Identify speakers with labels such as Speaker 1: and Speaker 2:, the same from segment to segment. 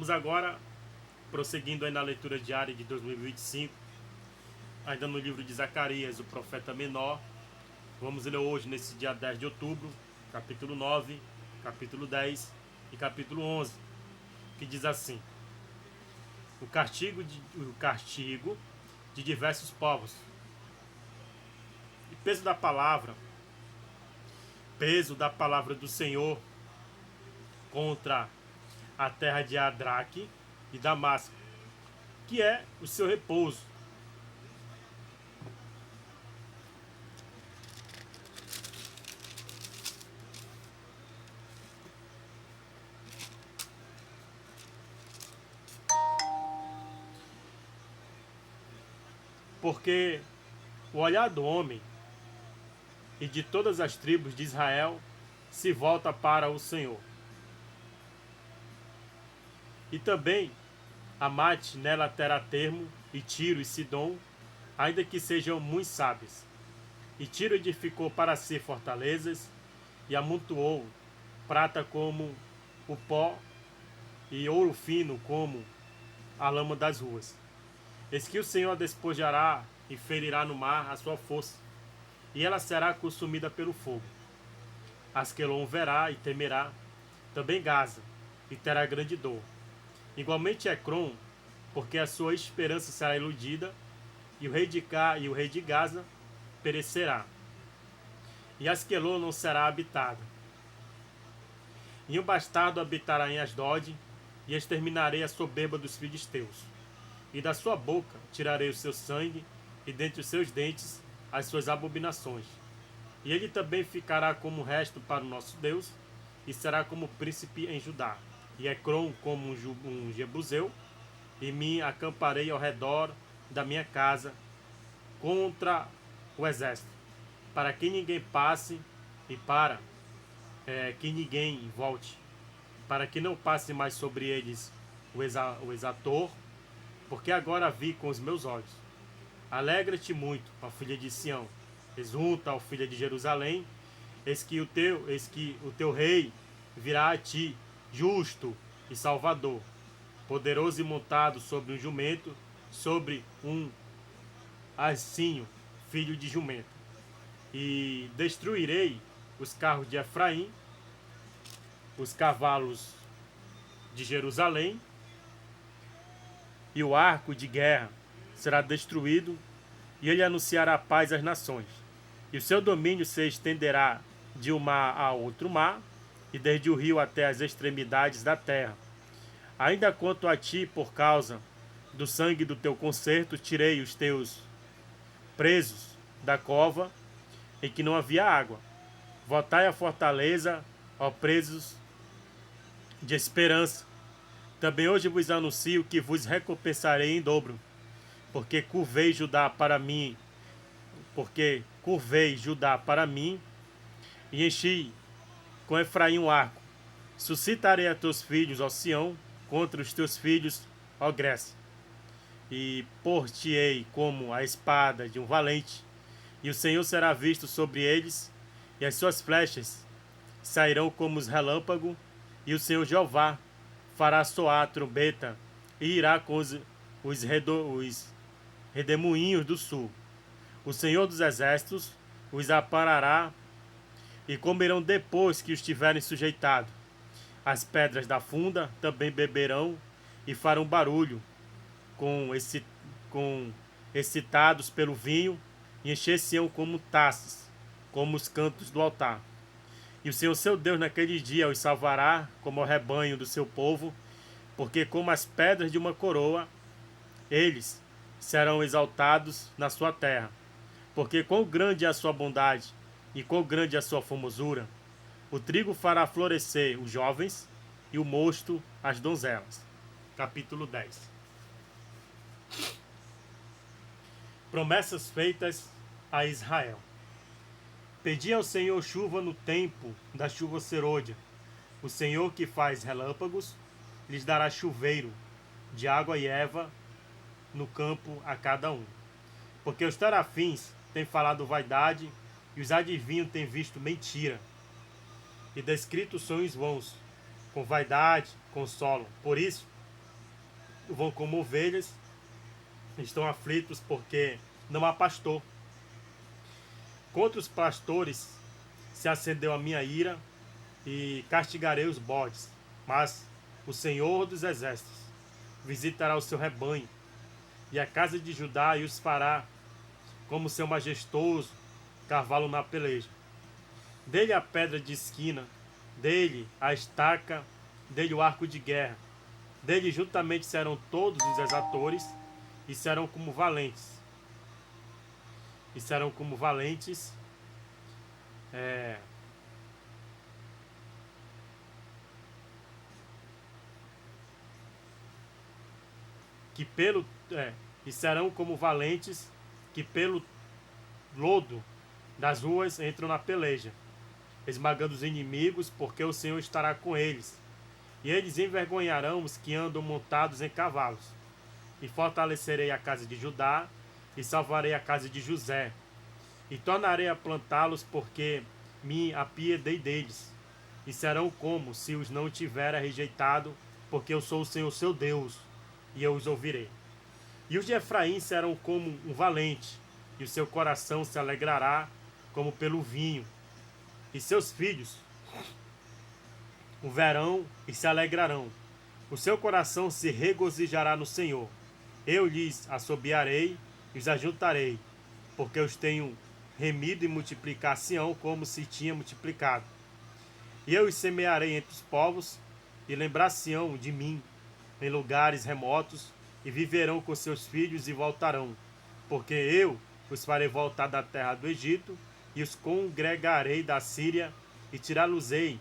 Speaker 1: Vamos agora, prosseguindo aí na leitura diária de 2025, ainda no livro de Zacarias, o profeta menor. Vamos ler hoje, nesse dia 10 de outubro, capítulo 9, capítulo 10 e capítulo 11, que diz assim: o castigo de diversos povos. E peso da palavra do Senhor contra a terra de Adraque e Damasco, que é o seu repouso. Porque o olhar do homem e de todas as tribos de Israel se volta para o Senhor. E também Amate nela terá termo, e Tiro e Sidom, ainda que sejam muito sábios. E Tiro edificou para si fortalezas, e amontoou prata como o pó, e ouro fino como a lama das ruas. Eis que o Senhor a despojará e ferirá no mar a sua força, e ela será consumida pelo fogo. Asquelon verá e temerá, também Gaza, e terá grande dor. Igualmente Ecrom, porque a sua esperança será iludida, e o rei de Gaza perecerá. E Asquelon não será habitada. E um bastardo habitará em Asdod, e exterminarei a soberba dos filisteus. E da sua boca tirarei o seu sangue, e dentre os seus dentes as suas abominações. E ele também ficará como resto para o nosso Deus, e será como príncipe em Judá. E Ecrom como um jebuseu, e me acamparei ao redor da minha casa contra o exército, para que ninguém passe e para que ninguém volte, para que não passe mais sobre eles o exator, porque agora vi com os meus olhos. Alegra-te muito, ó filha de Sião, exulta, ó filha de Jerusalém, eis que o teu rei virá a ti, justo e salvador, poderoso e montado sobre um jumento, sobre um assinho, filho de jumento. E destruirei os carros de Efraim, os cavalos de Jerusalém, e o arco de guerra será destruído, e ele anunciará paz às nações. E o seu domínio se estenderá de um mar a outro mar, e desde o rio até as extremidades da terra. Ainda quanto a ti, por causa do sangue do teu concerto, tirei os teus presos da cova, em que não havia água. Voltai à fortaleza, ó presos de esperança. Também hoje vos anuncio que vos recompensarei em dobro, porque curvei Judá para mim, e enchi com Efraim um arco. Suscitarei a teus filhos, ó Sião, contra os teus filhos, ó Grécia. E por-te-ei como a espada de um valente, e o Senhor será visto sobre eles, e as suas flechas sairão como os relâmpagos, e o Senhor Jeová fará soar a trombeta, e irá com os redemoinhos do sul. O Senhor dos exércitos os aparará, e comerão depois que os tiverem sujeitado. As pedras da funda também beberão, e farão barulho, excitados pelo vinho, e encher-se-ão como taças, como os cantos do altar. E o Senhor seu Deus naquele dia os salvará como o rebanho do seu povo, porque como as pedras de uma coroa, eles serão exaltados na sua terra. Porque quão grande é a sua bondade, e quão grande é a sua formosura. O trigo fará florescer os jovens, e o mosto as donzelas. Capítulo 10. Promessas feitas a Israel. Pedi ao Senhor chuva no tempo da chuva serôdia. O Senhor que faz relâmpagos lhes dará chuveiro de água e erva no campo a cada um. Porque os terafins têm falado vaidade, e os adivinhos têm visto mentira, e descrito sonhos vãos. Com vaidade consolam. Por isso, vão como ovelhas, estão aflitos porque não há pastor. Contra os pastores se acendeu a minha ira e castigarei os bodes. Mas o Senhor dos Exércitos visitará o seu rebanho e a casa de Judá e os fará como seu majestoso cavalo na peleja. Dele a pedra de esquina, dele a estaca, dele o arco de guerra. Dele juntamente serão todos os exatores e serão como valentes. E serão como valentes. Que pelo e serão como valentes que pelo lodo das ruas entram na peleja, esmagando os inimigos, porque o Senhor estará com eles. E eles envergonharão os que andam montados em cavalos. E fortalecerei a casa de Judá, e salvarei a casa de José. E tornarei a plantá-los, porque me apiedei deles. E serão como se os não tivera rejeitado, porque eu sou o Senhor seu Deus, e eu os ouvirei. E os de Efraim serão como um valente, e o seu coração se alegrará como pelo vinho. E seus filhos o verão e se alegrarão. O seu coração se regozijará no Senhor. Eu lhes assobiarei e os ajuntarei, porque os tenho remido e multiplicar Sião como se tinha multiplicado. E eu os semearei entre os povos, e lembrar-se-ão de mim em lugares remotos, e viverão com seus filhos e voltarão, porque eu os farei voltar da terra do Egito, e os congregarei da Síria, e tirá-los-ei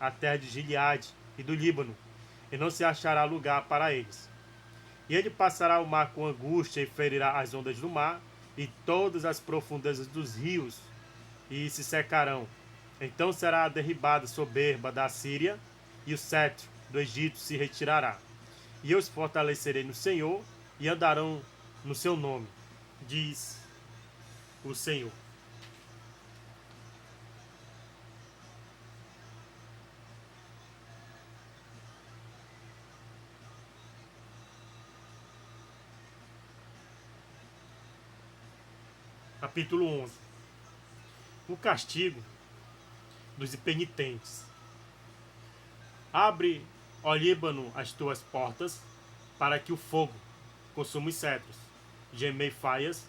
Speaker 1: a terra de Gileade e do Líbano, e não se achará lugar para eles. E ele passará o mar com angústia e ferirá as ondas do mar, e todas as profundezas dos rios, e se secarão. Então será a derribada soberba da Síria, e o cetro do Egito se retirará. E eu os fortalecerei no Senhor, e andarão no seu nome, diz o Senhor. Capítulo 11. O castigo dos impenitentes. Abre, ó Líbano, as tuas portas, para que o fogo consuma os cedros. Gemei faias,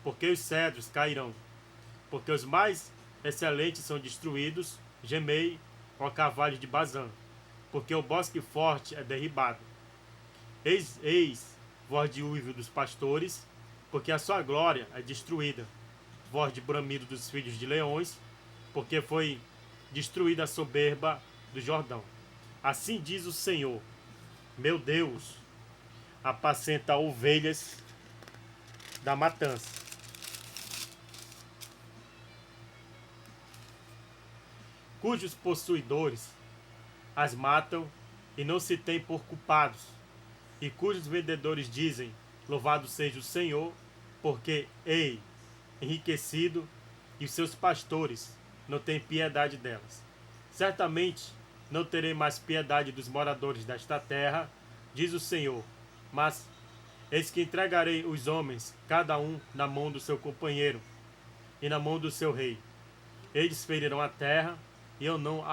Speaker 1: porque os cedros cairão. Porque os mais excelentes são destruídos. Gemei, ó cavalos de Bazã, porque o bosque forte é derribado. Eis, voz de uivo dos pastores, porque a sua glória é destruída. Voz de bramido dos filhos de leões, porque foi destruída a soberba do Jordão. Assim diz o Senhor, meu Deus, apacenta ovelhas da matança. Cujos possuidores as matam e não se têm por culpados, e cujos vendedores dizem, louvado seja o Senhor, porque, ei, enriquecido, e os seus pastores não têm piedade delas. Certamente não terei mais piedade dos moradores desta terra, diz o Senhor, mas eis que entregarei os homens, cada um na mão do seu companheiro, e na mão do seu rei. Eles ferirão a terra, e eu não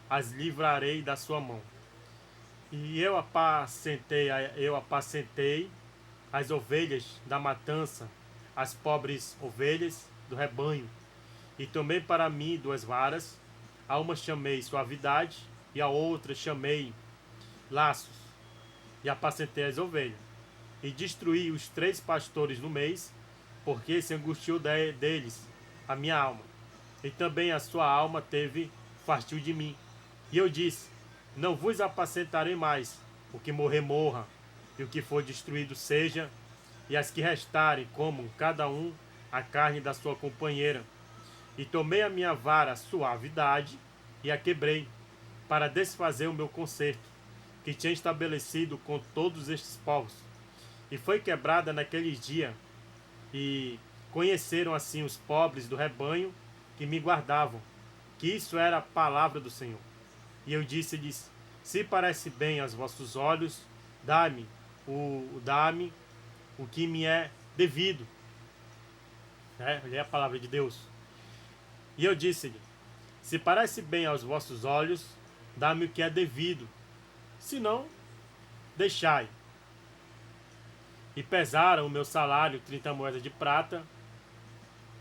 Speaker 1: as livrarei da sua mão. E eu apacentei as ovelhas da matança, as pobres ovelhas do rebanho, e tomei para mim 2 varas, a uma chamei suavidade, e a outra chamei laços, e apacentei as ovelhas, e destruí os 3 pastores no mês, porque se angustiou deles a minha alma, e também a sua alma teve fastio de mim. E eu disse, não vos apacentarei mais, o que morrer morra, e o que for destruído seja, e as que restarem comam cada um a carne da sua companheira. E tomei a minha vara suavidade e a quebrei, para desfazer o meu concerto, que tinha estabelecido com todos estes povos. E foi quebrada naqueles dias, e conheceram assim os pobres do rebanho que me guardavam, que isso era a palavra do Senhor. E eu disse-lhes, Se parece bem aos vossos olhos, dá-me o que me é devido. É a palavra de Deus. E eu disse-lhe: se parece bem aos vossos olhos, dá-me o que é devido. Se não, deixai. E pesaram o meu salário 30 moedas de prata.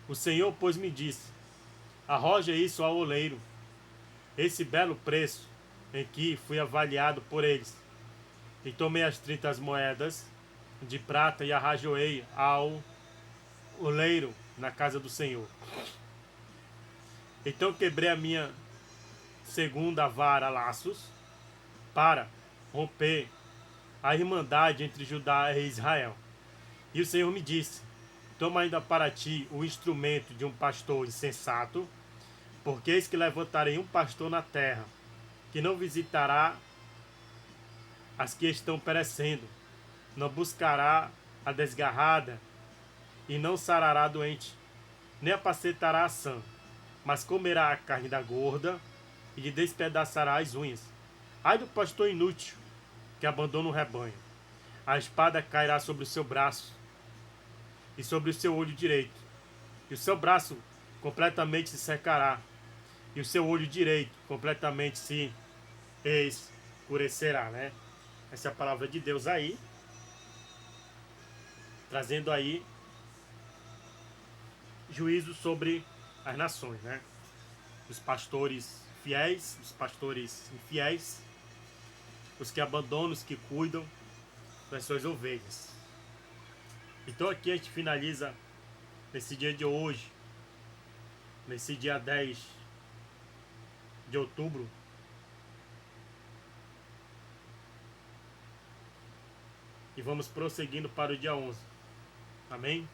Speaker 1: O Senhor, pois, me disse: arroja isso ao oleiro, esse belo preço em que fui avaliado por eles. E tomei as 30 moedas de prata e arrajoei ao oleiro na casa do Senhor. Então quebrei a minha segunda vara laços para romper a irmandade entre Judá e Israel. E o Senhor me disse: toma ainda para ti o instrumento de um pastor insensato, porque eis que levantarei um pastor na terra, que não visitará as que estão perecendo, não buscará a desgarrada, e não sarará a doente, nem apacentará a sã, mas comerá a carne da gorda, e lhe despedaçará as unhas. Ai do pastor inútil, que abandona o rebanho. A espada cairá sobre o seu braço, e sobre o seu olho direito, e o seu braço completamente se secará, e o seu olho direito completamente se escurecerá, né? Essa é a palavra de Deus aí, trazendo aí juízo sobre as nações, né? Os pastores fiéis, os pastores infiéis, os que abandonam, os que cuidam das suas ovelhas. Então aqui a gente finaliza nesse dia de hoje, nesse dia 10 de outubro, e vamos prosseguindo para o dia 11. Amém?